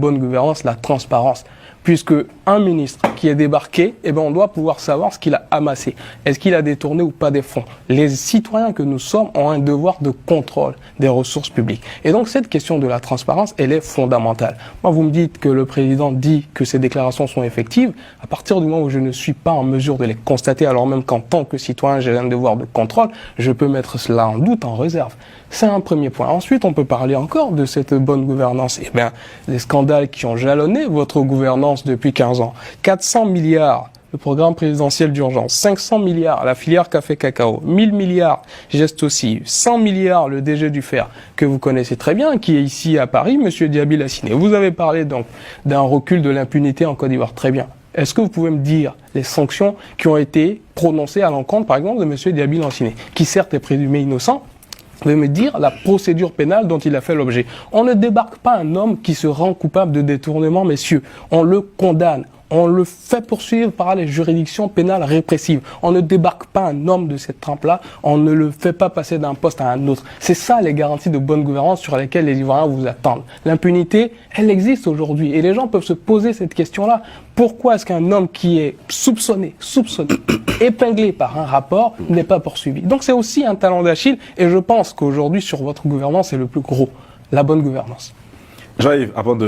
bonne gouvernance, la transparence. Puisque un ministre qui est débarqué, on doit pouvoir savoir ce qu'il a amassé. Est-ce qu'il a détourné ou pas des fonds? Les citoyens que nous sommes ont un devoir de contrôle des ressources publiques. Et donc cette question de la transparence, elle est fondamentale. Moi, vous me dites que le président dit que ces déclarations sont effectives. À partir du moment où je ne suis pas en mesure de les constater, alors même qu'en tant que citoyen, j'ai un devoir de contrôle, je peux mettre cela en doute, en réserve. C'est un premier point. Ensuite, on peut parler encore de cette bonne gouvernance. Les scandales qui ont jalonné votre gouvernance depuis 15 ans. 400 milliards, le programme présidentiel d'urgence. 500 milliards, la filière café-cacao. 1000 milliards, geste aussi. 100 milliards, le DG du Fer, que vous connaissez très bien, qui est ici à Paris, Monsieur Diaby Lassiné. Vous avez parlé donc d'un recul de l'impunité en Côte d'Ivoire. Très bien. Est-ce que vous pouvez me dire les sanctions qui ont été prononcées à l'encontre, par exemple, de Monsieur Diaby Lassiné, qui certes est présumé innocent? Vous pouvez me dire la procédure pénale dont il a fait l'objet. On ne débarque pas un homme qui se rend coupable de détournement, messieurs. On le condamne. On le fait poursuivre par les juridictions pénales répressives. On ne débarque pas un homme de cette trempe-là. On ne le fait pas passer d'un poste à un autre. C'est ça les garanties de bonne gouvernance sur lesquelles les Ivoiriens vous attendent. L'impunité, elle existe aujourd'hui. Et les gens peuvent se poser cette question-là. Pourquoi est-ce qu'un homme qui est soupçonné, épinglé par un rapport, n'est pas poursuivi? Donc c'est aussi un talon d'Achille. Et je pense qu'aujourd'hui, sur votre gouvernance, c'est le plus gros. La bonne gouvernance. Jean-Yves, avant de